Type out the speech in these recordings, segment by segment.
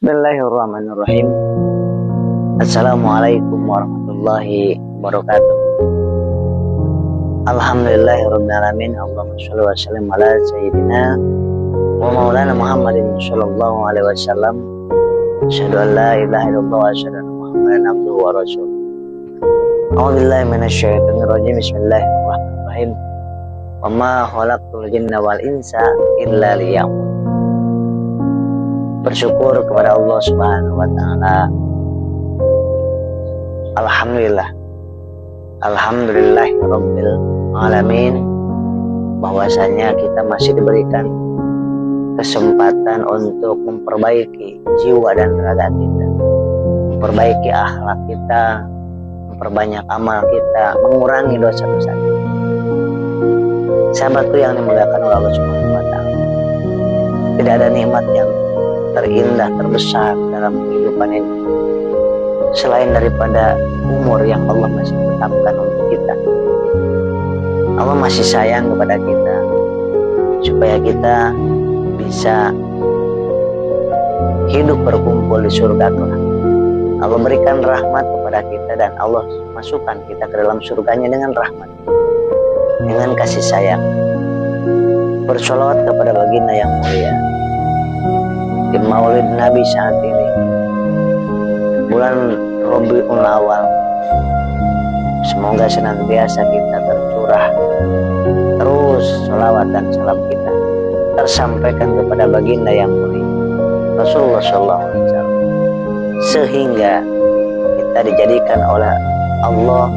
Bismillahirrahmanirrahim. Assalamualaikum warahmatullahi wabarakatuh. Alhamdulillahirrahmanirrahim. Allahumma sholli wa sallim ala sayyidina wa maulana Muhammadin sallallahu alaihi wasallam. Asyhadu an la ilaha illallah wa asyhadu anna Muhammadan abduhu wa rasuluh. A'udzubillahi minasyaitonir rajim. Bismillahirrahmanirrahim. Wa ma khalaqtul jinna wal insa illa liya'budun. Bersyukur kepada Allah Subhanahu wa taala. Alhamdulillahirabbil alamin, bahwasanya kita masih diberikan kesempatan untuk memperbaiki jiwa dan raga kita, memperbaiki akhlak kita, memperbanyak amal kita, mengurangi dosa-dosa kita. Sahabatku yang dimuliakan oleh Allah Subhanahu wa taala, tidak ada nikmat yang terindah, terbesar dalam kehidupan ini selain daripada umur yang Allah masih tetapkan untuk kita. Allah masih sayang kepada kita supaya kita bisa hidup berkumpul di surga kelak. Allah berikan rahmat kepada kita dan Allah masukkan kita ke dalam surganya dengan rahmat, dengan kasih sayang. Bersolawat kepada baginda yang mulia di Maulid Nabi saat ini, bulan Rabiul Awal. Semoga senantiasa kita tercurah terus sholawat dan salam kita tersampaikan kepada baginda yang mulia Rasulullah SAW, sehingga kita dijadikan oleh Allah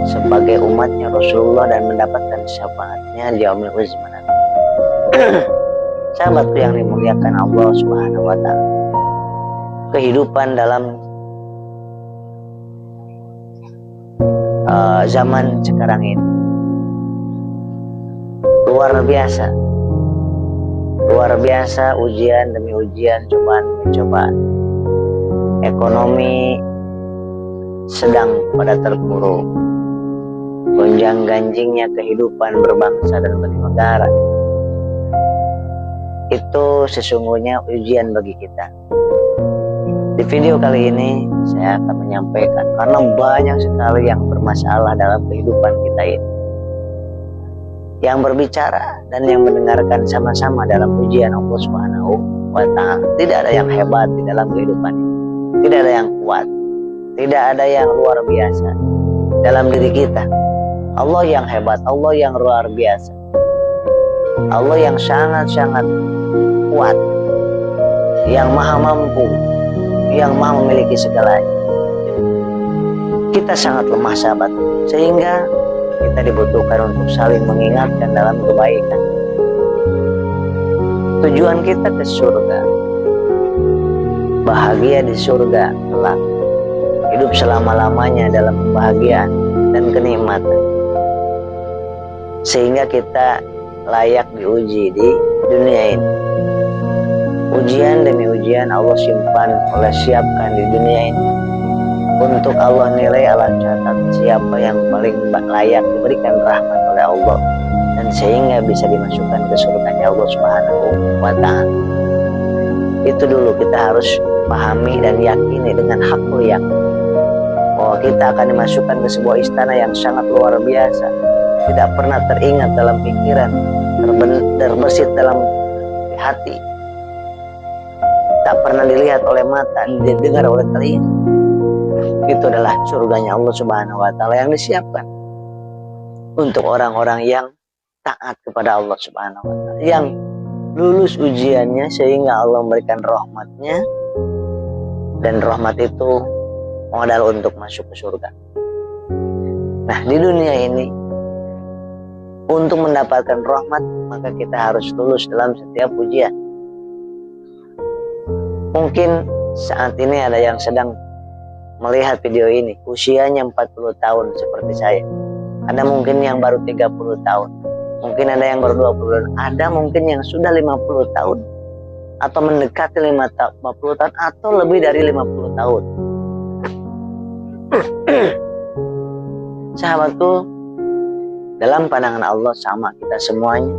sebagai umatnya Rasulullah dan mendapatkan syafaatnya di yaumil huzman. Sahabatku yang dimuliakan Allah Subhanahu wa taala, kehidupan dalam zaman sekarang ini luar biasa, ujian demi ujian, cobaan demi cobaan. Ekonomi sedang pada terpuruk, gonjang-ganjingnya kehidupan berbangsa dan bernegara. Itu sesungguhnya ujian bagi kita. Di video kali ini saya akan menyampaikan, karena banyak sekali yang bermasalah dalam kehidupan kita ini, yang berbicara dan yang mendengarkan sama-sama dalam ujian Allah Subhanahu wa taala. Tidak ada yang hebat di dalam kehidupan ini, tidak ada yang kuat, tidak ada yang luar biasa dalam diri kita. Allah yang hebat, Allah yang luar biasa, Allah yang sangat-sangat kuat, yang maha mampu, yang maha memiliki segalanya. Kita sangat lemah, sahabat, sehingga kita dibutuhkan untuk saling mengingatkan dalam kebaikan. Tujuan kita ke surga, bahagia di surga kelak, hidup selama-lamanya dalam kebahagiaan dan kenikmatan, sehingga kita layak diuji di dunia ini. Ujian demi ujian Allah siapkan di dunia ini untuk Allah nilai, Allah catat siapa yang paling layak diberikan rahmat oleh Allah dan sehingga bisa dimasukkan ke surganya Allah Subhanahu wa taala. Itu dulu kita harus pahami dan yakini dengan hakul yakin bahwa kita akan dimasukkan ke sebuah istana yang sangat luar biasa, tidak pernah teringat dalam pikiran, terbersit dalam hati, tak pernah dilihat oleh mata, didengar oleh telinga. Itu adalah surganya Allah Subhanahu wa taala yang disiapkan untuk orang-orang yang taat kepada Allah Subhanahu wa taala, yang lulus ujiannya sehingga Allah memberikan rahmatnya, dan rahmat itu modal untuk masuk ke surga. Nah, di dunia ini untuk mendapatkan rahmat maka kita harus lulus dalam setiap ujian. Mungkin saat ini ada yang sedang melihat video ini, usianya 40 tahun seperti saya. Ada mungkin yang baru 30 tahun, mungkin ada yang baru 20 tahun, ada mungkin yang sudah 50 tahun, atau mendekati 50 tahun, atau lebih dari 50 tahun. Sahabatku, dalam pandangan Allah sama kita semuanya.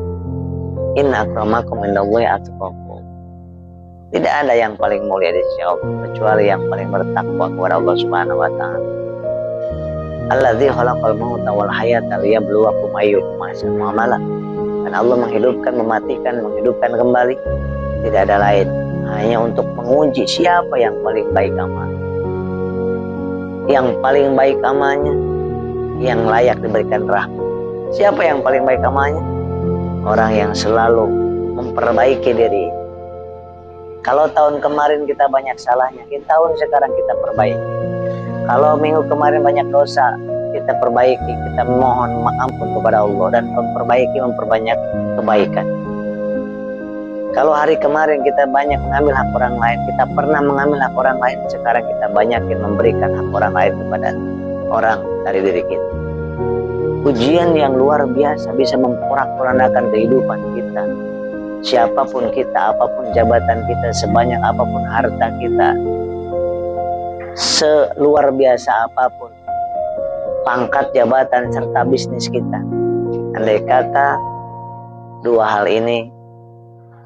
Inna akramakum indallahi atqakum. Tidak ada yang paling mulia di sisi Allah kecuali yang paling bertakwa kepada Allah Subhanahu wa taala. Alladzi khalaqal mauta wal hayata liyabluwakum ayyukum ahsanu amala. Dan Allah menghidupkan, mematikan, menghidupkan kembali. Tidak ada lain, hanya untuk menguji siapa yang paling baik amalnya. Yang paling baik amalnya yang layak diberikan rahmat. Siapa yang paling baik amalnya? Orang yang selalu memperbaiki diri. Kalau tahun kemarin kita banyak salahnya, tahun sekarang kita perbaiki. Kalau minggu kemarin banyak dosa, kita perbaiki, kita mohon ampun kepada Allah dan memperbanyak kebaikan. Kalau hari kemarin kita banyak mengambil hak orang lain, kita pernah mengambil hak orang lain, sekarang kita banyakin memberikan hak orang lain kepada orang dari diri kita. Ujian yang luar biasa bisa memporak-porandakan kehidupan kita. Siapapun kita, apapun jabatan kita, sebanyak apapun harta kita, seluar biasa apapun pangkat jabatan serta bisnis kita, andai kata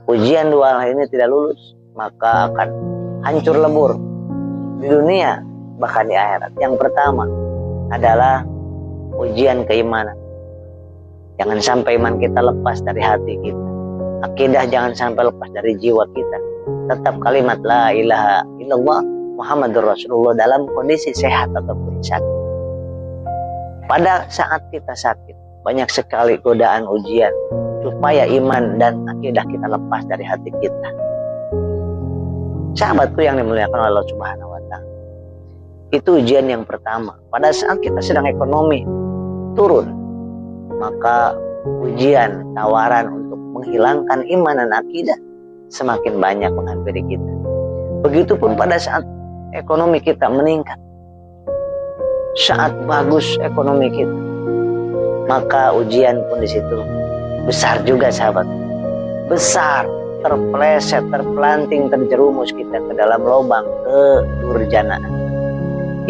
ujian dua hal ini tidak lulus, maka akan hancur lebur di dunia bahkan di akhirat. Yang pertama adalah ujian keimanan. Jangan sampai iman kita lepas dari hati kita. Akidah jangan sampai lepas dari jiwa kita. Tetap kalimat la ilaha illallah Muhammadur Rasulullah dalam kondisi sehat ataupun sakit. Pada saat kita sakit, banyak sekali godaan ujian supaya iman dan akidah kita lepas dari hati kita. Sahabatku yang dimuliakan oleh Allah Subhanahu wa taala. Itu ujian yang pertama. Pada saat kita sedang ekonomi turun, maka ujian, tawaran untuk menghilangkan iman dan akidah semakin banyak menghampiri kita. Begitupun pada saat ekonomi kita meningkat, saat bagus ekonomi kita, maka ujian pun di situ besar juga sahabat. Besar, terpeleset, terpelanting, terjerumus kita ke dalam lubang kedurjanaan.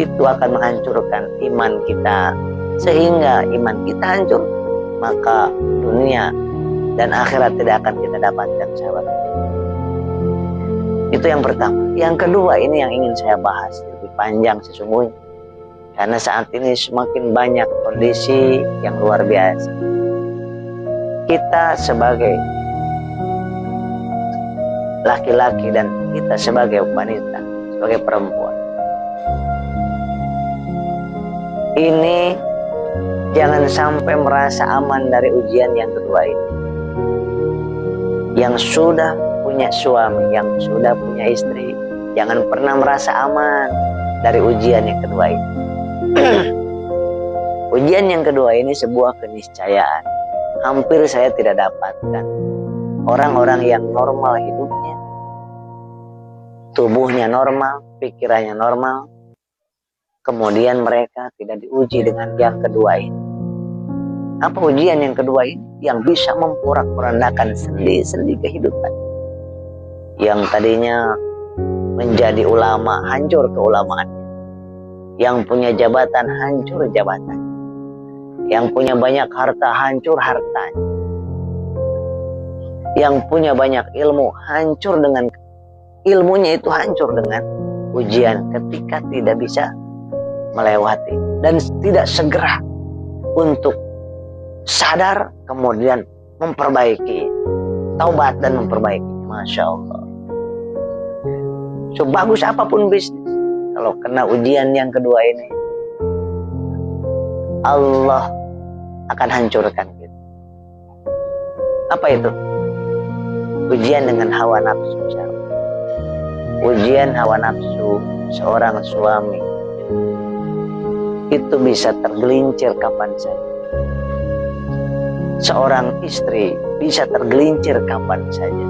Itu akan menghancurkan iman kita, sehingga iman kita hancur, maka dunia dan akhirat tidak akan kita dapatkan sahabat. Itu yang pertama. Yang kedua, ini yang ingin saya bahas lebih panjang sesungguhnya, karena saat ini semakin banyak kondisi yang luar biasa. Kita sebagai laki-laki dan kita sebagai wanita, sebagai perempuan, ini jangan sampai merasa aman dari ujian yang kedua ini. Yang sudah punya suami, yang sudah punya istri, jangan pernah merasa aman dari ujian yang kedua ini. Ujian yang kedua ini sebuah keniscayaan. Hampir saya tidak dapatkan orang-orang yang normal hidupnya, tubuhnya normal, pikirannya normal, kemudian mereka tidak diuji dengan yang kedua ini. Apa ujian yang kedua ini? Yang bisa memporak-porandakan sendi-sendi kehidupan. Yang tadinya menjadi ulama, hancur keulamaannya. Yang punya jabatan, hancur jabatan. Yang punya banyak harta, hancur hartanya. Yang punya banyak ilmu, hancur dengan ilmunya itu hancur dengan ujian ketika tidak bisa melewati dan tidak segera untuk sadar kemudian memperbaiki, taubat dan memperbaiki. Masya Allah. Sebagus apapun bisnis, kalau kena ujian yang kedua ini, Allah akan hancurkan kita. Apa itu? Ujian dengan hawa nafsu. Ujian hawa nafsu seorang suami itu bisa tergelincir kapan saja. Seorang istri bisa tergelincir kapan saja.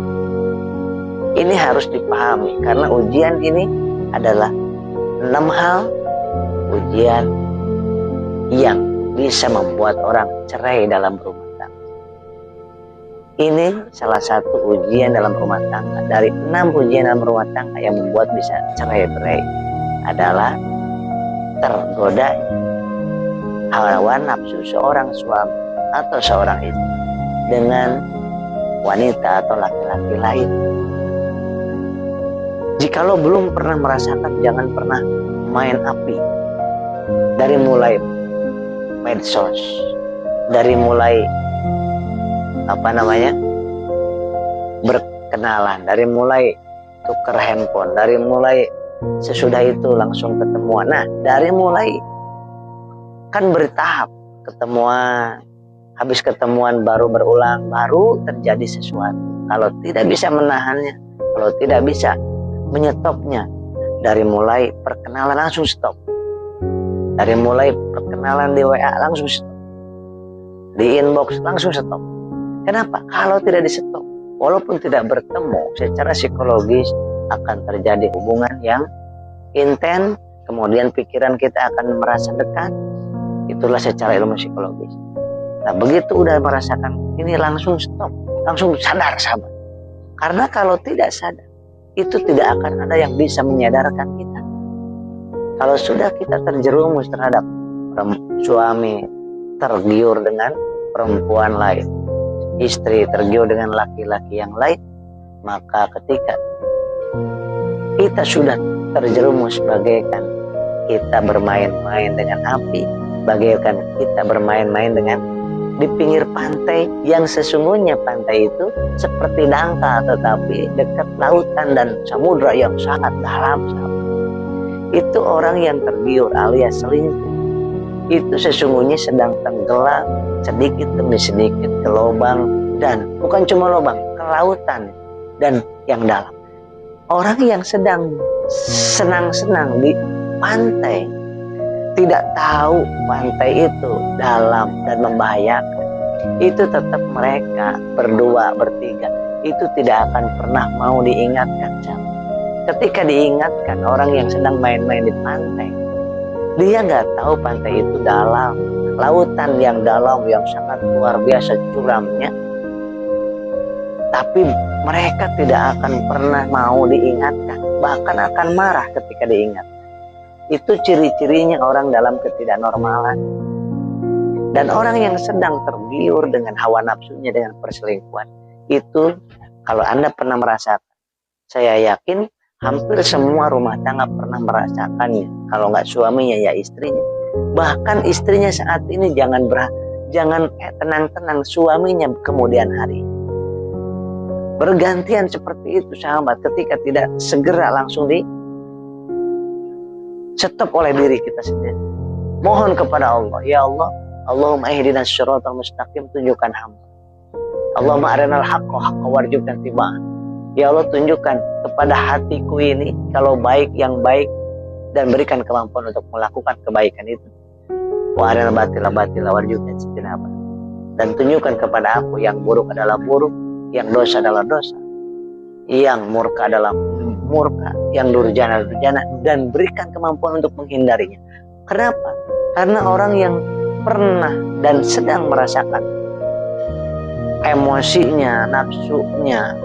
Ini harus dipahami karena ujian ini adalah 6 hal ujian yang bisa membuat orang cerai dalam rumah tangga. Ini salah satu ujian dalam rumah tangga. Dari 6 ujian dalam rumah tangga yang membuat bisa cerai-berai adalah tergodanya hawa nafsu seorang suami atau seorang istri dengan wanita atau laki-laki lain. Jikalau belum pernah merasakan, jangan pernah main api. Dari mulai medsos, dari mulai berkenalan, dari mulai tuker handphone, dari mulai sesudah itu langsung ketemuan. Nah, dari mulai kan bertahap ketemuan, habis ketemuan baru berulang, baru terjadi sesuatu. Kalau tidak bisa menahannya, kalau tidak bisa menyetopnya, dari mulai perkenalan langsung stop, dari mulai perkenalan di WA langsung stop, di inbox langsung stop. Kenapa? Kalau tidak di stop, walaupun tidak bertemu, secara psikologis akan terjadi hubungan yang intens, kemudian pikiran kita akan merasa dekat. Itulah secara ilmu psikologis. Nah, begitu udah merasakan ini, langsung stop, langsung sadar, sahabat. Karena kalau tidak sadar, itu tidak akan ada yang bisa menyadarkan kita. Kalau sudah kita terjerumus terhadap suami tergiur dengan perempuan lain, istri tergiur dengan laki-laki yang lain, maka ketika kita sudah terjerumus bagaikan kita bermain-main dengan api, bagaikan kita bermain-main dengan di pinggir pantai, yang sesungguhnya pantai itu seperti dangkal tetapi dekat lautan dan samudra yang sangat dalam. Itu orang yang tergiur alias selingkuh, itu sesungguhnya sedang tenggelam sedikit demi sedikit ke lubang, dan bukan cuma lubang, ke lautan dan yang dalam. Orang yang sedang senang-senang di pantai, tidak tahu pantai itu dalam dan membahayakan, itu tetap mereka berdua, bertiga, itu tidak akan pernah mau diingatkan. Ketika diingatkan orang yang sedang main-main di pantai, dia nggak tahu pantai itu dalam, lautan yang dalam yang sangat luar biasa curamnya, tapi mereka tidak akan pernah mau diingatkan, bahkan akan marah ketika diingat. Itu ciri-cirinya orang dalam ketidaknormalan. Dan orang yang sedang tergiur dengan hawa nafsunya, dengan perselingkuhan, itu kalau Anda pernah merasakan, saya yakin hampir semua rumah tangga pernah merasakannya. Kalau nggak suaminya, ya istrinya. Bahkan istrinya saat ini jangan tenang-tenang, suaminya kemudian hari. Bergantian seperti itu, sahabat, ketika tidak segera langsung stop oleh diri kita sendiri. Mohon kepada Allah, ya Allah, Allahumma ihdinas syiratal mustaqim, tunjukkan hamba. Allahumma arinal haqqa haqqa warzuqna ittiba'ah. Ya Allah, tunjukkan kepada hatiku ini kalau baik yang baik, dan berikan kemampuan untuk melakukan kebaikan itu. Wa arinal batila batila warzuqna ijtinabah. Dan tunjukkan kepada aku yang buruk adalah buruk, yang dosa adalah dosa, yang murka adalah murka, yang durjana durjana, dan berikan kemampuan untuk menghindarinya. Kenapa? Karena orang yang pernah dan sedang merasakan emosinya, nafsunya,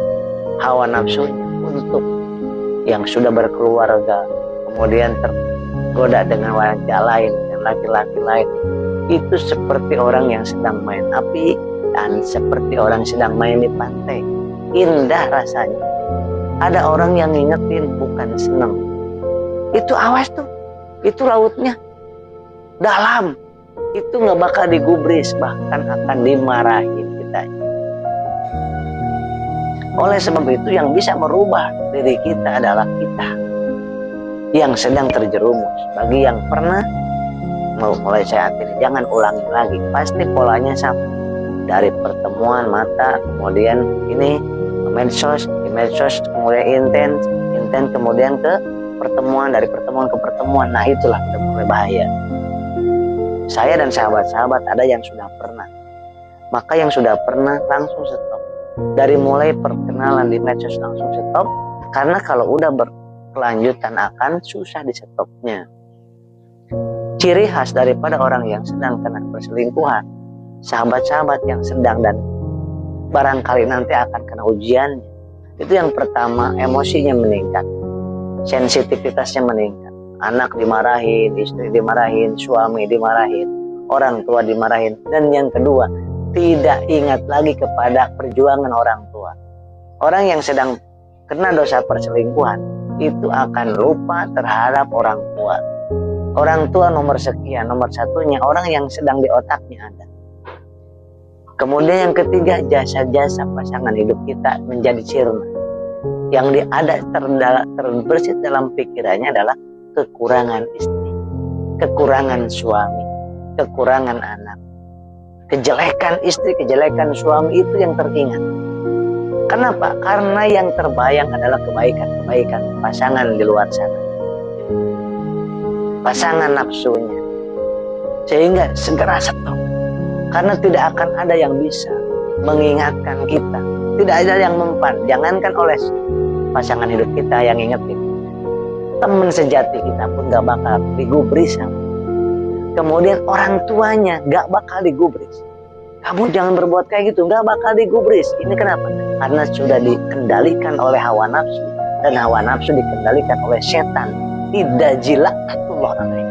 hawa nafsunya untuk yang sudah berkeluarga, kemudian tergoda dengan wanita lain, dengan laki-laki lain, itu seperti orang yang sedang main api dan seperti orang sedang main di pantai. Indah rasanya. Ada orang yang ngingetin, bukan seneng. Itu awas tuh, itu lautnya dalam, itu nggak bakal digubris, bahkan akan dimarahin kita. Oleh sebab itu, yang bisa merubah diri kita adalah kita yang sedang terjerumus. Bagi yang pernah, mulai saat ini jangan ulangi lagi, pasti polanya sama. Dari pertemuan mata, kemudian ini medsos, kemudian intens, kemudian ke pertemuan, dari pertemuan ke pertemuan. Nah, itulah udah mulai bahaya. Saya dan sahabat-sahabat ada yang sudah pernah, maka yang sudah pernah langsung stop. Dari mulai perkenalan di medsos langsung stop, karena kalau udah berkelanjutan akan susah di stopnya. Ciri khas daripada orang yang sedang kena perselingkuhan, sahabat-sahabat yang sedang dan barangkali nanti akan kena ujian, itu yang pertama, emosinya meningkat, sensitivitasnya meningkat. Anak dimarahin, istri dimarahin, suami dimarahin, orang tua dimarahin. Dan yang kedua, tidak ingat lagi kepada perjuangan orang tua. Orang yang sedang kena dosa perselingkuhan, itu akan lupa terhadap orang tua. Orang tua nomor sekian, nomor satunya orang yang sedang di otaknya ada. Kemudian yang ketiga, jasa-jasa pasangan hidup kita menjadi sirna. Yang ada terbersit dalam pikirannya adalah kekurangan istri, kekurangan suami, kekurangan anak. Kejelekan istri, kejelekan suami itu yang teringat. Kenapa? Karena yang terbayang adalah kebaikan-kebaikan pasangan di luar sana. Pasangan nafsunya. Sehingga segera stop. Karena tidak akan ada yang bisa mengingatkan kita. Tidak ada yang mempan. Jangankan oleh pasangan hidup kita yang ingetin. Teman sejati kita pun gak bakal digubris. Kemudian orang tuanya gak bakal digubris. Kamu jangan berbuat kayak gitu, gak bakal digubris. Ini kenapa? Karena sudah dikendalikan oleh hawa nafsu. Dan hawa nafsu dikendalikan oleh setan. Idza jila'atullah alaih.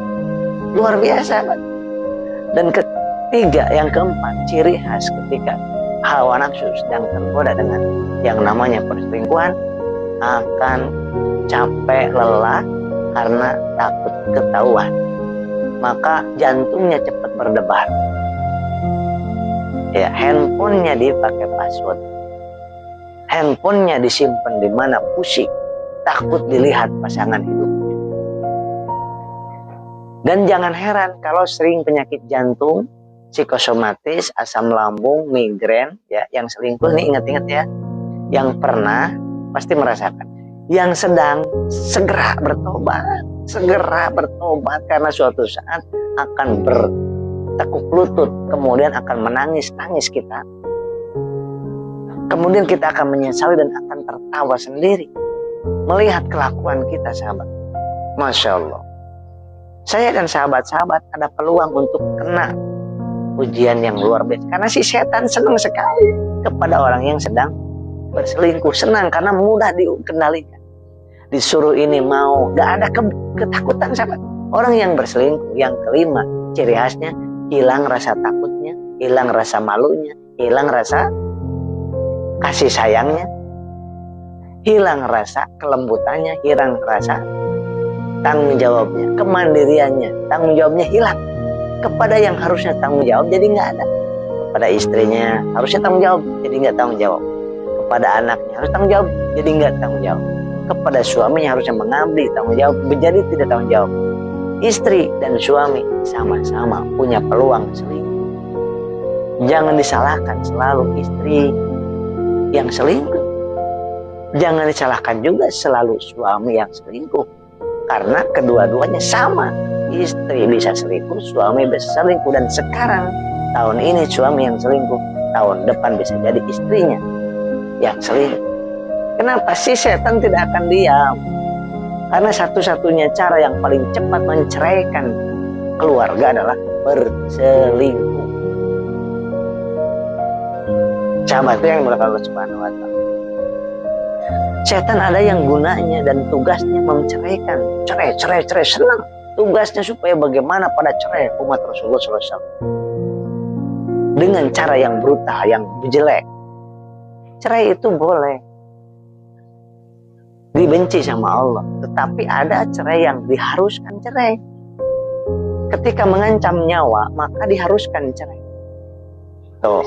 Luar biasa, Pak. Dan ketiga, yang keempat, ciri khas ketika hawa nafsu sedang tergoda dengan yang namanya perselingkuhan, akan capek, lelah karena takut ketahuan. Maka jantungnya cepat berdebar. Ya, handphonenya dipakai password. Handphonenya disimpan di mana, pusing, takut dilihat pasangan hidupnya. Dan jangan heran kalau sering penyakit jantung, psikosomatis, asam lambung, migrain, ya, yang selingkuh nih ingat-ingat ya, yang pernah pasti merasakan. Yang sedang segera bertobat karena suatu saat akan bertekuk lutut, kemudian akan menangis kita. Kemudian kita akan menyesali dan akan tertawa sendiri melihat kelakuan kita, sahabat. Masya Allah. Saya dan sahabat-sahabat ada peluang untuk kena ujian yang luar biasa. Karena si setan senang sekali kepada orang yang sedang berselingkuh. Senang karena mudah dikendalikan. Disuruh ini mau, gak ada ketakutan, sahabat. Orang yang berselingkuh, yang kelima, ciri khasnya hilang rasa takutnya, hilang rasa malunya, hilang rasa kasih sayangnya, hilang rasa kelembutannya, hilang rasa tanggung jawabnya, kemandiriannya, tanggung jawabnya hilang. Kepada yang harusnya tanggung jawab jadi nggak ada. Kepada istrinya harusnya tanggung jawab, jadi nggak tanggung jawab. Kepada anaknya harus tanggung jawab, jadi nggak tanggung jawab. Kepada suaminya harusnya mengabdi, tanggung jawab, menjadi tidak tanggung jawab. Istri dan suami sama-sama punya peluang selingkuh. Jangan disalahkan selalu istri yang selingkuh. Jangan disalahkan juga selalu suami yang selingkuh. Karena kedua-duanya sama. Istri bisa selingkuh, suami bisa selingkuh. Dan sekarang, tahun ini suami yang selingkuh, tahun depan bisa jadi istrinya yang selingkuh. Kenapa? Si setan tidak akan diam. Karena satu-satunya cara yang paling cepat menceraikan keluarga adalah berselingkuh. Sahabat yang dimulakan Allah Subhanahu wa Ta'ala. Setan ada yang gunanya dan tugasnya menceraikan. Cerai, senang. Tugasnya supaya bagaimana pada cerai umat Rasulullah SAW. Dengan cara yang brutal, yang jelek. Cerai itu boleh dibenci sama Allah. Tetapi ada cerai yang diharuskan cerai. Ketika mengancam nyawa, maka diharuskan cerai. Tuh.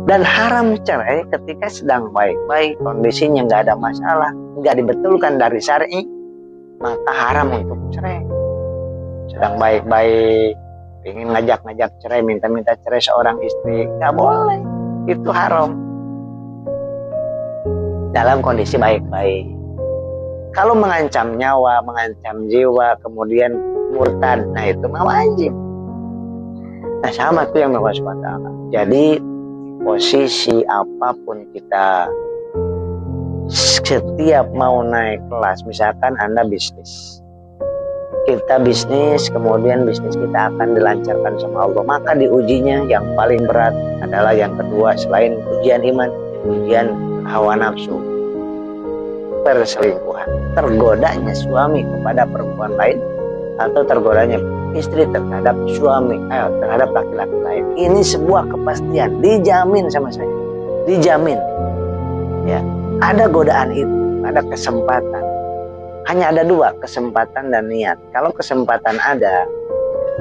Dan haram cerai ketika sedang baik-baik, kondisinya nggak ada masalah, nggak dibetulkan dari syar'i, maka haram untuk cerai. Sedang baik-baik, ingin ngajak-ngajak cerai, minta-minta cerai seorang istri, nggak boleh. Itu haram. Dalam kondisi baik-baik. Kalau mengancam nyawa, mengancam jiwa, kemudian murtad, nah itu mah wajib. Nah, sama tuh yang Allah SWT. Jadi posisi apapun kita, setiap mau naik kelas, misalkan Anda bisnis, kita bisnis, kemudian bisnis kita akan dilancarkan sama Allah, maka diujinya yang paling berat adalah yang kedua, selain ujian iman, ujian hawa nafsu, perselingkuhan, tergodanya suami kepada perempuan lain, atau tergodanya istri terhadap suami, terhadap laki-laki lain. Ini sebuah kepastian, dijamin sama saya, dijamin. Ya, ada godaan itu ada kesempatan. Hanya ada dua, kesempatan dan niat. Kalau kesempatan ada,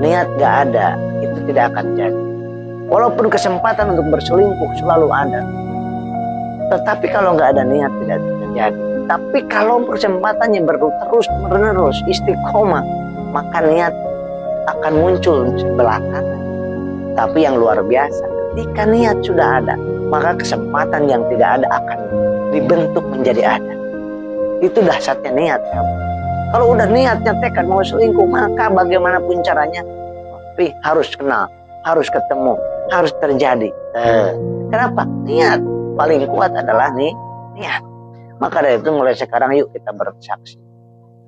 niat gak ada, itu tidak akan jadi. Walaupun kesempatan untuk berselingkuh selalu ada, tetapi kalau nggak ada niat tidak terjadi. Tapi kalau kesempatannya terus menerus istiqomah, maka niat akan muncul belakangan. Tapi yang luar biasa, ketika niat sudah ada, maka kesempatan yang tidak ada akan dibentuk menjadi ada. Itu dahsyatnya niat. Kalau udah niatnya tekad mau selingkuh, maka bagaimanapun caranya, tapi harus kenal, harus ketemu, harus terjadi. Kenapa? Niat. Paling kuat adalah niat. Maka dari itu mulai sekarang yuk kita bersaksi,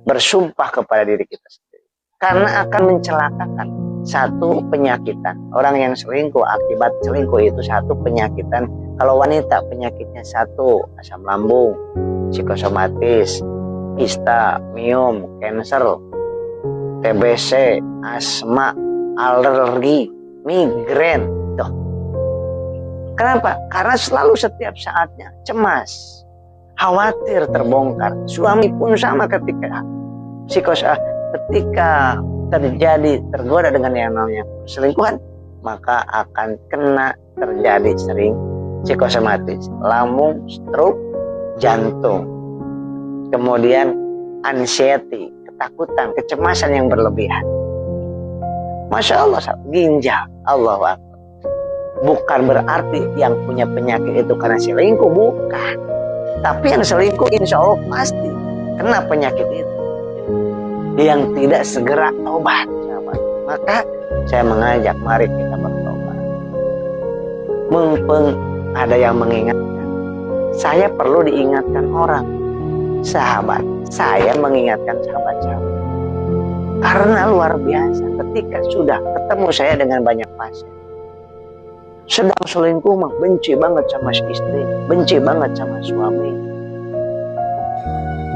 bersumpah kepada diri kita sendiri. Karena akan mencelakakan. Satu, penyakitan. Orang yang selingkuh, akibat selingkuh itu satu, penyakitan. Kalau wanita, penyakitnya satu, asam lambung, psikosomatis, kista, miom, kanker, TBC, asma, alergi, migrain. Tuh. Kenapa? Karena selalu setiap saatnya cemas, khawatir terbongkar. Suami pun sama ketika ketika tergoda dengan yang namanya selingkuhan, maka akan kena terjadi sering psikosomatis, lambung, stroke, jantung, kemudian anxiety, ketakutan, kecemasan yang berlebihan. Masya Allah, ginjal, Allahu Akbar. Bukan berarti yang punya penyakit itu karena selingkuh, bukan. Tapi yang selingkuh insya Allah pasti kena penyakit itu, yang tidak segera tobat. Maka saya mengajak, mari kita bertobat. Mumpung ada yang mengingatkan, saya perlu diingatkan orang, sahabat. Saya mengingatkan sahabat-sahabat. Karena luar biasa ketika sudah ketemu saya dengan banyak pasien, sedang selingkuh mah benci banget sama istri, benci banget sama suami.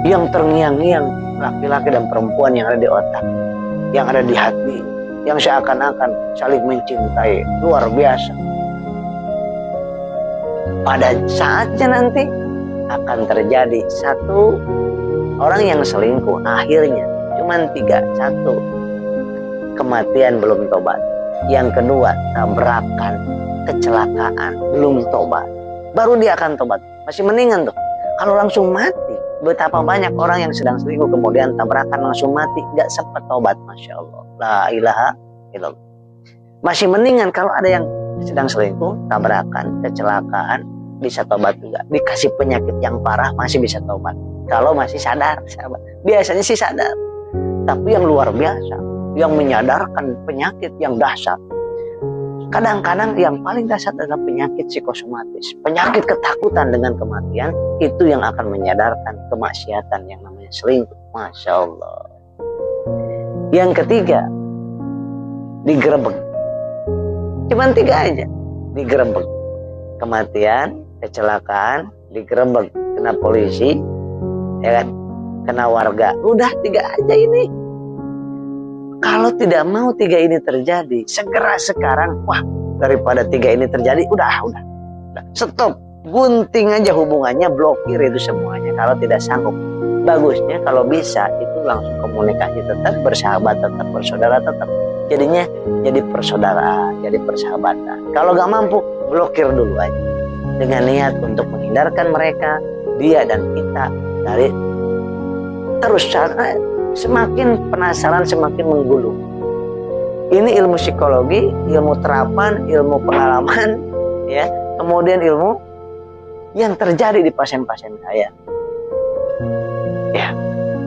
Yang terngiang-ngiang laki-laki dan perempuan yang ada di otak, yang ada di hati, yang seakan-akan saling mencintai, luar biasa. Pada saatnya nanti akan terjadi satu, orang yang selingkuh akhirnya cuman 3. Satu, kematian belum tobat. Yang kedua, tabrakan, kecelakaan, belum tobat. Baru dia akan tobat. Masih mendingan tuh kalau langsung mati. Betapa banyak orang yang sedang selingkuh kemudian tabrakan langsung mati, gak sempat tobat. Masya Allah, la ilaha illallah. Masih mendingan kalau ada yang sedang selingkuh, tabrakan, kecelakaan, bisa tobat juga. Dikasih penyakit yang parah masih bisa tobat kalau masih sadar, sahabat. Biasanya sih sadar, tapi yang luar biasa, yang menyadarkan penyakit yang dahsyat, kadang-kadang yang paling dahsyat adalah penyakit psikosomatis, penyakit ketakutan dengan kematian. Itu yang akan menyadarkan kemaksiatan yang namanya selingkuh. Masya Allah. Yang ketiga, digerebek. Cuman 3 aja, digerebek. Kematian, kecelakaan, digerebek, kena polisi, ya kan, kena warga. Udah 3 aja ini. Kalau tidak mau 3 ini terjadi, segera sekarang, wah, daripada 3 ini terjadi, udah, stop, gunting aja hubungannya, blokir itu semuanya. Kalau tidak sanggup, bagusnya kalau bisa itu langsung komunikasi, tetap bersahabat, tetap bersaudara, tetap jadinya jadi persaudaraan, jadi persahabatan. Kalau gak mampu, blokir dulu aja dengan niat untuk menghindarkan mereka, dia dan kita dari terus. Semakin penasaran semakin menggulung. Ini ilmu psikologi, ilmu terapan, ilmu pengalaman, ya. Kemudian ilmu yang terjadi di pasien-pasien saya. Ya.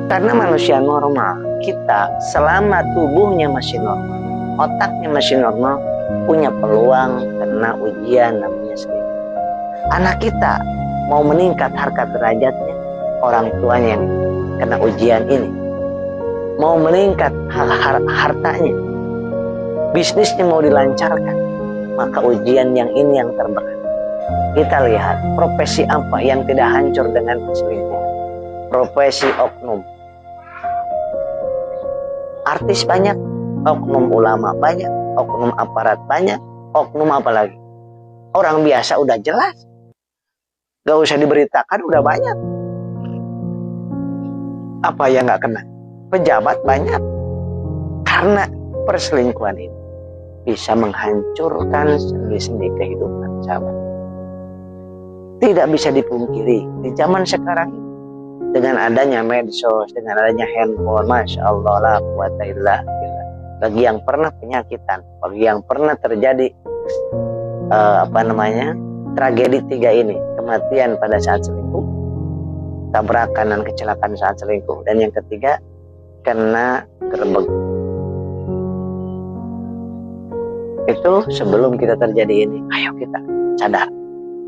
Karena manusia normal, kita selama tubuhnya masih normal, otaknya masih normal, punya peluang kena ujian namanya selingkuh. Anak kita mau meningkat harkat derajatnya, orang tuanya yang kena ujian ini. Mau meningkat hartanya, bisnisnya mau dilancarkan, maka ujian yang ini yang terberat. Kita lihat profesi apa yang tidak hancur dengan perselingkuhan. Profesi oknum. Artis banyak, oknum ulama banyak, oknum aparat banyak, oknum apa lagi? Orang biasa udah jelas, gak usah diberitakan, udah banyak. Apa yang nggak kena? Pejabat banyak. Karena perselingkuhan ini bisa menghancurkan sendi-sendi kehidupan sahabat. Tidak bisa dipungkiri di zaman sekarang dengan adanya medsos, dengan adanya handphone, masya Allah la quwata illa billah. Bagi yang pernah penyakitan, bagi yang pernah terjadi tragedi 3 ini, kematian pada saat selingkuh, tabrakan dan kecelakaan saat selingkuh, dan yang ketiga kena gerbek. Itu sebelum kita terjadi ini, ayo kita sadar.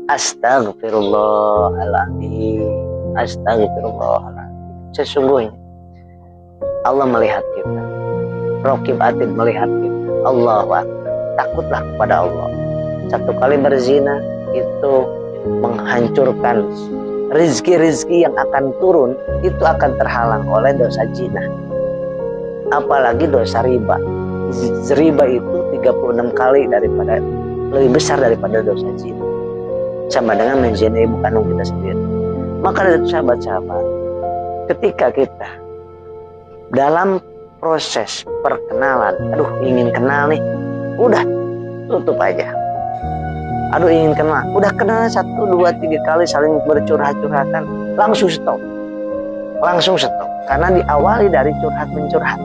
Astagfirullahaladzim, astagfirullahaladzim. Sesungguhnya Allah melihat kita, Raqib Atid melihat kita. Allahu Akbar. Takutlah kepada Allah. Satu kali berzina itu menghancurkan rizki-rizki yang akan turun, itu akan terhalang oleh dosa zina. Apalagi dosa riba. Riba itu 36 kali lebih besar daripada dosa zina. Sama dengan menzinai ibu kandung kita sendiri. Maka dari sahabat-sahabat, ketika kita dalam proses perkenalan, ingin kenal nih, udah tutup aja. Ingin kenal, udah kenal 1, 2, 3 kali saling bercurhat-curhatan, langsung stop. Karena diawali dari curhat-mencurhat.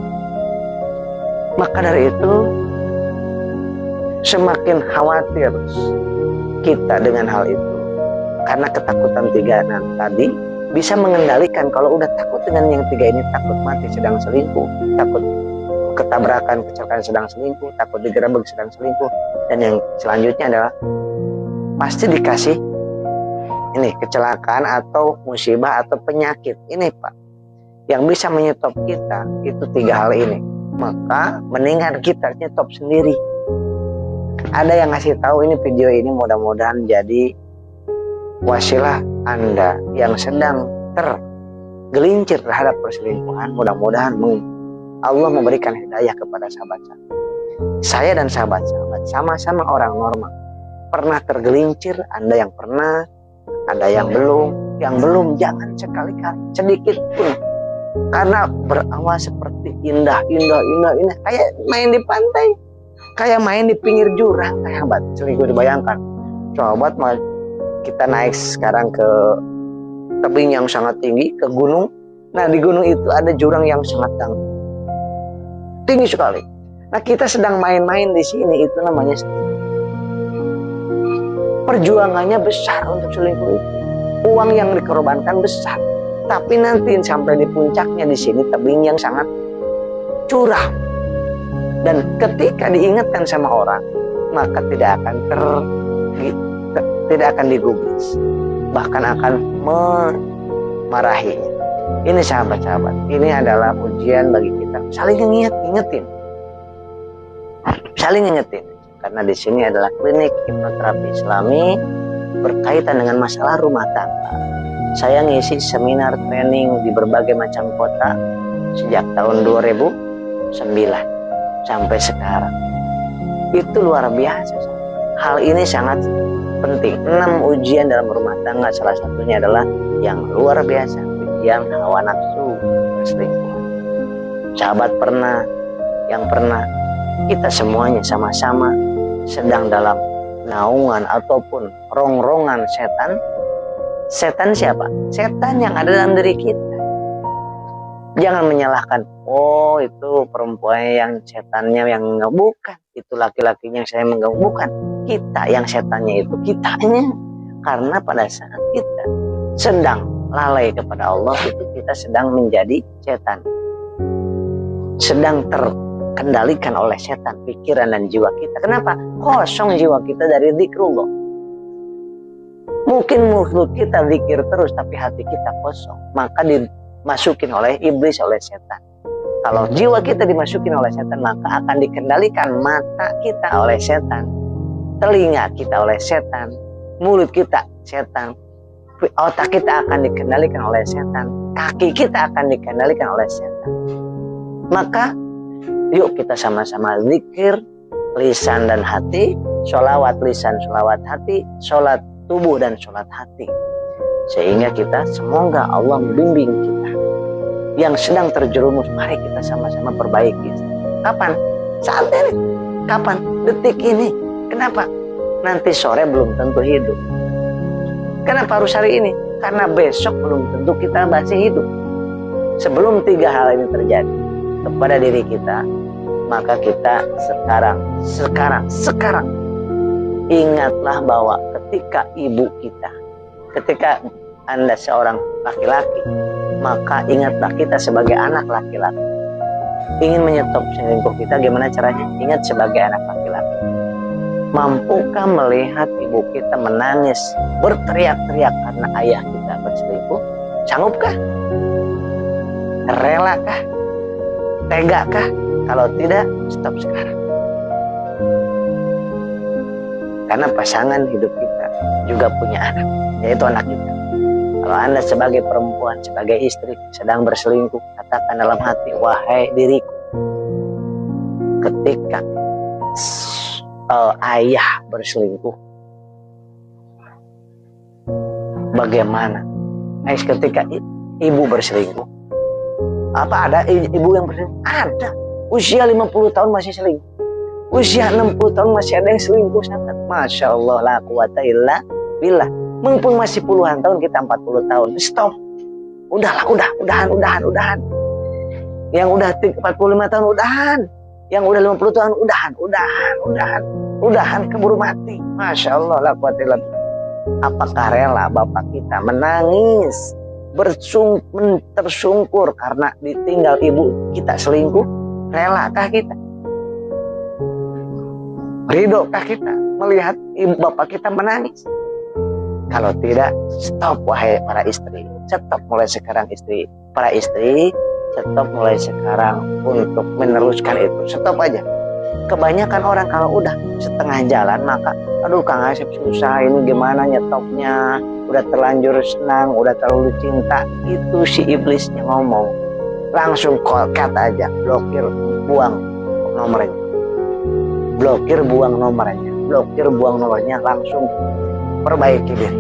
Maka dari itu semakin khawatir kita dengan hal itu, karena ketakutan 3 tadi bisa mengendalikan. Kalau udah takut dengan yang 3 ini, takut mati sedang selingkuh, takut ketabrakan kecelakaan sedang selingkuh, takut digerebek sedang selingkuh, dan yang selanjutnya adalah pasti dikasih ini kecelakaan atau musibah atau penyakit ini Pak, yang bisa menyetop kita itu 3 hal ini. Maka mendingan kita nyetop sendiri. Ada yang ngasih tahu ini video ini, mudah-mudahan jadi wasilah Anda yang sedang tergelincir terhadap perselingkuhan. Mudah-mudahan Allah memberikan hidayah kepada sahabat-sahabat. Saya dan sahabat-sahabat sama-sama orang normal, pernah tergelincir. Anda yang pernah, ada yang belum. Yang belum jangan sekali-kali sedikit pun, karena berawal seperti indah, kayak main di pantai, kayak main di pinggir jurang, sahabat. Selingkuh dibayangkan, sahabat, kita naik sekarang ke tebing yang sangat tinggi, ke gunung. Nah, di gunung itu ada jurang yang sangat tinggi sekali. Nah, kita sedang main-main di sini, itu namanya perjuangannya besar untuk selingkuh itu. Uang yang dikorbankan besar. Tapi nanti sampai di puncaknya di sini tebing yang sangat curam. Dan ketika diingatkan sama orang, maka tidak akan digubris, bahkan akan memarahinya. Ini sahabat-sahabat, ini adalah ujian bagi kita. Saling ingetin. Karena di sini adalah klinik hipnoterapi Islami berkaitan dengan masalah rumah tangga. Saya ngisi seminar training di berbagai macam kota sejak tahun 2009 sampai sekarang. Itu luar biasa. Hal ini sangat penting. 6 ujian dalam rumah tangga, salah satunya adalah yang luar biasa, ujian hawa nafsu perselingkuhan. Sahabat pernah, yang pernah, kita semuanya sama-sama sedang dalam naungan ataupun rongrongan setan. Setan siapa? Setan yang ada dalam diri kita. Jangan menyalahkan, oh itu perempuan yang setannya yang enggak, bukan. Itu laki-lakinya yang saya mengganggu, bukan. Kita yang setannya itu kitanya. Karena pada saat kita sedang lalai kepada Allah, itu kita sedang menjadi setan. Sedang terkendalikan oleh setan, pikiran dan jiwa kita. Kenapa? Kosong jiwa kita dari zikrullah. Mungkin mulut kita zikir terus, tapi hati kita kosong. Maka dimasukin oleh iblis, oleh setan. Kalau jiwa kita dimasukin oleh setan, maka akan dikendalikan mata kita oleh setan, telinga kita oleh setan, mulut kita setan, otak kita akan dikendalikan oleh setan, kaki kita akan dikendalikan oleh setan. Maka yuk kita sama-sama zikir lisan dan hati, sholawat lisan, sholawat hati, sholat tubuh dan sholat hati, sehingga kita semoga Allah membimbing kita yang sedang terjerumus, mari kita sama-sama perbaiki. Kapan? Saat ini. Kapan? Detik ini. Kenapa? Nanti sore belum tentu hidup. Kenapa harus hari ini? Karena besok belum tentu kita masih hidup. Sebelum 3 hal ini terjadi kepada diri kita, maka kita sekarang ingatlah bahwa ketika ibu kita, ketika Anda seorang laki-laki, maka ingatlah kita sebagai anak laki-laki. Ingin menyetop selingkuh kita, gimana caranya? Ingat sebagai anak laki-laki. Mampukah melihat ibu kita menangis, berteriak-teriak karena ayah kita berselingkuh? Sanggupkah? Relakah? Tegakah? Kalau tidak, stop sekarang. Karena pasangan hidup kita juga punya anak, yaitu anak kita. Kalau Anda sebagai perempuan, sebagai istri sedang berselingkuh, katakan dalam hati, wahai diriku, ketika ayah berselingkuh, bagaimana? Ketika ibu berselingkuh, apa ada ibu yang berselingkuh? Ada. Usia 50 tahun masih selingkuh. Usia 60 tahun masih ada yang selingkuh. Sangat. Masya Allah, la quwata illa billah. Mumpung masih puluhan tahun, kita 40 tahun. Stop. Udahlah, udahan. Yang udah 45 tahun, udahan. Yang udah 50 tahun, udahan. Keburu mati. Masya Allah, la quwata illa billah. Apakah rela bapak kita menangis, tersungkur karena ditinggal ibu kita selingkuh? Relakah kita? Ridhokah kita melihat ibu bapak kita menangis? Kalau tidak, stop wahai para istri. Stop mulai sekarang istri. Para istri, stop mulai sekarang untuk meneruskan itu. Stop aja. Kebanyakan orang kalau udah setengah jalan, maka aduh Kang Asep susah, ini gimana nyetopnya, udah terlanjur senang, udah terlalu cinta. Itu si iblisnya ngomong. Langsung call cut aja, blokir, buang nomornya. Blokir, buang nomornya, langsung perbaiki diri.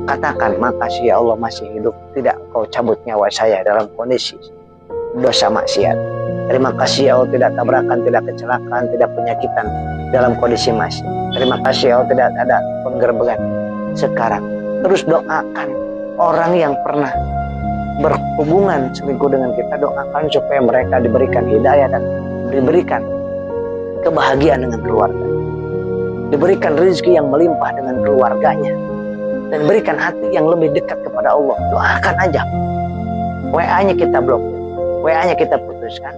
Katakan, makasih ya Allah masih hidup, tidak kau cabut nyawa saya dalam kondisi dosa maksiat. Terima kasih ya Allah tidak tabrakan, tidak kecelakaan, tidak penyakitan dalam kondisi masih. Terima kasih ya Allah tidak ada penggerbegan. Sekarang terus doakan orang yang pernah berhubungan selingkuh dengan kita, doakan supaya mereka diberikan hidayah dan diberikan kebahagiaan dengan keluarga, diberikan rezeki yang melimpah dengan keluarganya, dan berikan hati yang lebih dekat kepada Allah. Doakan aja. WA-nya kita blokir, WA-nya kita putuskan,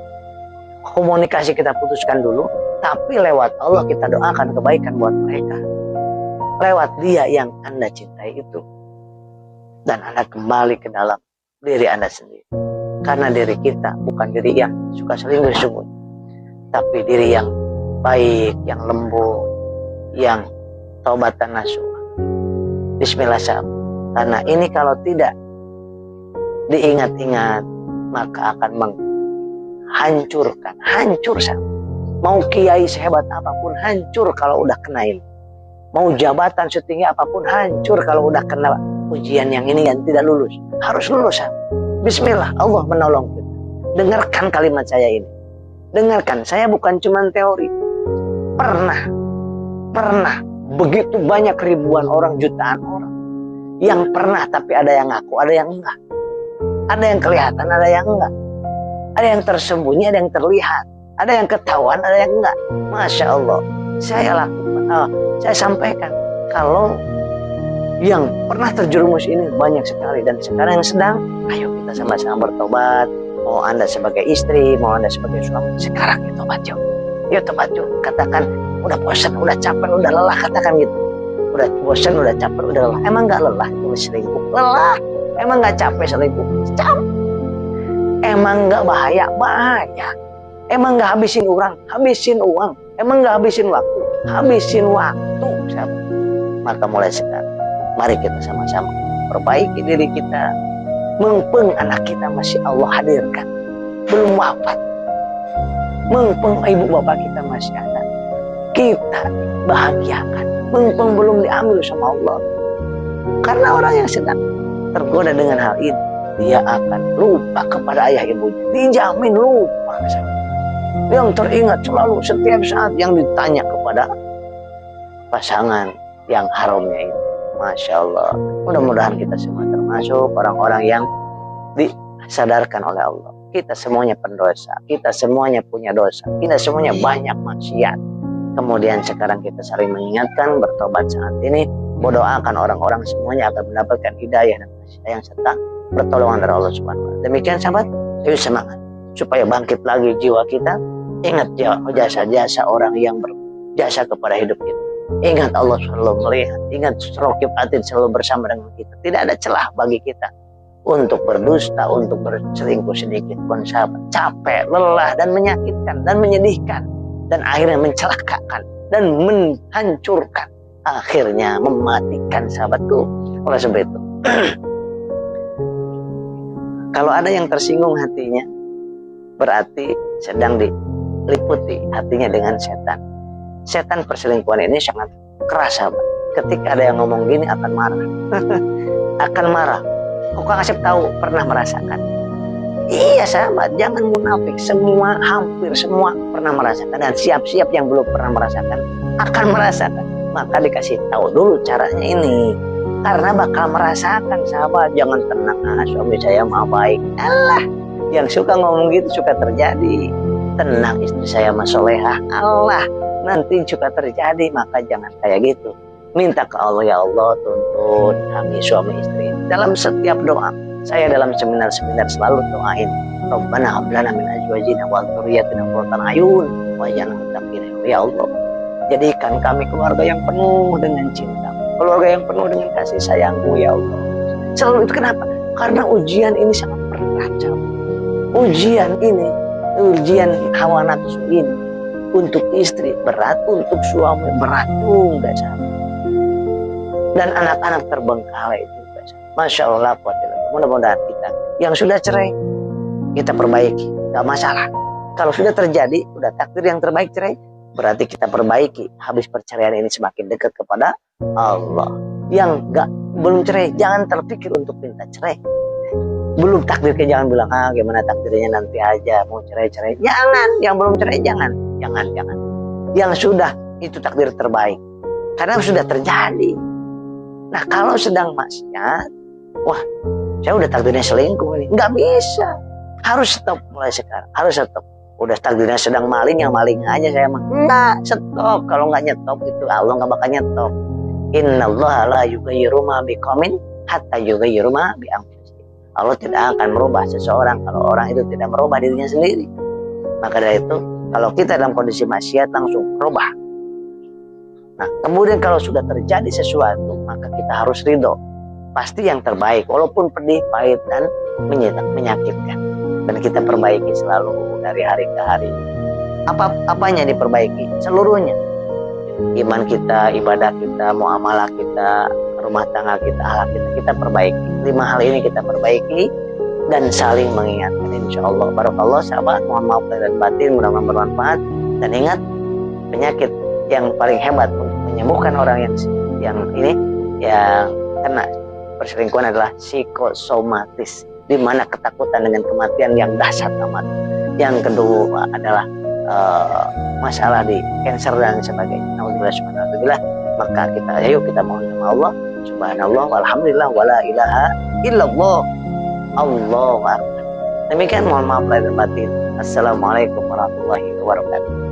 komunikasi kita putuskan dulu, tapi lewat Allah kita doakan kebaikan buat mereka, lewat dia yang Anda cintai itu, dan Anda kembali ke dalam diri Anda sendiri. Karena diri kita bukan diri yang suka selingkuh sungguh, tapi diri yang baik, yang lembut, yang taubatan nasuh. Bismillah sahabat. Karena ini kalau tidak diingat-ingat, maka akan menghancurkan. Hancur sahabat. Mau kiai sehebat apapun hancur kalau udah kena ini. Mau jabatan setinggi apapun hancur kalau udah kena ujian yang ini yang tidak lulus. Harus lulus sahabat. Bismillah, Allah menolong kita. Dengarkan kalimat saya ini. Dengarkan, saya bukan cuma teori. Pernah begitu banyak ribuan orang, jutaan orang yang pernah, tapi ada yang ngaku, ada yang enggak, ada yang kelihatan, ada yang enggak, ada yang tersembunyi, ada yang terlihat, ada yang ketahuan, ada yang enggak. Masya Allah, saya sampaikan kalau yang pernah terjerumus ini banyak sekali, dan sekarang yang sedang, ayo kita sama-sama bertobat. Mau Anda sebagai istri, mau Anda sebagai suami, sekarang ya tobat yuk. Yuk tobat yuk. Katakan, udah bosan, udah capek, udah lelah, katakan gitu. Udah bosan, udah capek, udah lelah. Emang gak lelah itu selingkuh? Lelah. Emang gak capek selingkuh? Capek. Emang gak bahaya? Bahaya. Emang gak habisin orang? Habisin uang. Emang gak habisin waktu? Habisin waktu. Maka mulai sekarang, mari kita sama-sama perbaiki diri kita. Mumpung anak kita masih Allah hadirkan, belum wafat. Mumpung ibu bapak kita masih ada, kita bahagiakan. Mumpung belum diambil sama Allah. Karena orang yang sedang tergoda dengan hal ini, dia akan lupa kepada ayah ibu. Dijamin lupa. Yang teringat selalu setiap saat yang ditanya kepada pasangan yang haramnya itu. Masya Allah. Mudah-mudahan kita semua termasuk orang-orang yang disadarkan oleh Allah. Kita semuanya pendosa. Kita semuanya punya dosa. Kita semuanya banyak maksiat. Kemudian sekarang kita saling mengingatkan, bertobat saat ini. Berdoakan orang-orang semuanya akan mendapatkan hidayah dan kasih sayang serta pertolongan dari Allah Subhanahu wa Ta'ala. Demikian sahabat, ayo semangat supaya bangkit lagi jiwa kita. Ingat jasa-jasa orang yang berjasa kepada hidup kita. Ingat Allah selalu melihat. Ingat Raqib Atid selalu bersama dengan kita. Tidak ada celah bagi kita untuk berdusta, untuk berselingkuh sedikit pun sahabat. Capek, lelah, dan menyakitkan, dan menyedihkan, dan akhirnya mencelakakan, dan menghancurkan, akhirnya mematikan sahabatku. Oleh sebab itu, kalau ada yang tersinggung hatinya, berarti sedang diliputi hatinya dengan setan. Setan perselingkuhan ini sangat keras sahabat. Ketika ada yang ngomong gini akan marah. Akan marah. Kok Kang Asep tahu, pernah merasakan? Iya sahabat, jangan munafik. Semua, hampir semua pernah merasakan. Dan siap-siap yang belum pernah merasakan akan merasakan. Maka dikasih tahu dulu caranya ini. Karena bakal merasakan sahabat. Jangan tenang, suami saya mah baik. Allah, yang suka ngomong gitu suka terjadi. Tenang, istri saya mah solehah. Allah, nanti suka terjadi. Maka jangan kayak gitu. Minta ke Allah, ya Allah tuntun kami suami istri. Dalam setiap doa, saya dalam seminar-seminar selalu doain, Rabbana hab lana min azwajina wa dzurriyyatina qurrata a'yun waj'alna lil muttaqina. Ya Allah, jadikan kami keluarga yang penuh dengan cinta, keluarga yang penuh dengan kasih sayang-Mu ya Allah. Selalu itu kenapa? Karena ujian ini sangat berat. Ujian ini, ujian hawa nafsu ini untuk istri berat, untuk suami berat juga sahabat. Dan anak-anak terbengkalai itu. Masya Allah, mudah-mudahan kita yang sudah cerai kita perbaiki, gak masalah. Kalau sudah terjadi, udah takdir yang terbaik cerai, berarti kita perbaiki. Habis perceraian ini semakin dekat kepada Allah. Yang belum cerai, jangan terpikir untuk minta cerai. Belum takdirnya jangan bilang, gimana takdirnya nanti aja, mau cerai-cerai. Jangan, yang belum cerai jangan. Yang sudah, itu takdir terbaik. Karena sudah terjadi. Nah kalau sedang maksiat, wah saya udah takdirnya selingkuh ini, nggak bisa, harus stop mulai sekarang, harus stop. Udah takdirnya sedang maling, yang maling aja saya mah, nggak stop. Kalau nggak nyetop itu Allah nggak bakal nyetop. Innallaha la yughayyiru ma biqaumin hatta yughayyiru ma bi anfusihim. Allah tidak akan merubah seseorang kalau orang itu tidak merubah dirinya sendiri. Maka dari itu, kalau kita dalam kondisi maksiat langsung rubah. Nah, kemudian kalau sudah terjadi sesuatu, maka kita harus ridho. Pasti yang terbaik, walaupun pedih, pahit, dan menyakitkan. Dan kita perbaiki selalu dari hari ke hari. Apanya diperbaiki? Seluruhnya. Iman kita, ibadah kita, muamalah kita, rumah tangga kita, akhlak kita perbaiki. 5 hal ini kita perbaiki dan saling mengingatkan. Insya Allah, barakallah sahabat, mohon maaf lahir dan batin, mudah-mudahan bermanfaat. Dan ingat, penyakit yang paling hebat untuk menyembuhkan orang yang kena perselingkuhan adalah psikosomatis, di mana ketakutan dengan kematian yang dahsyat amat. Yang kedua adalah masalah di cancer dan sebagainya. Alhamdulillah, maka kita mohon sama Allah, subhanallah, walhamdulillah, wala ilaha illallah, Allahu akbar. Demikian, mohon maaf lahir dan batin. Assalamualaikum warahmatullahi wabarakatuh.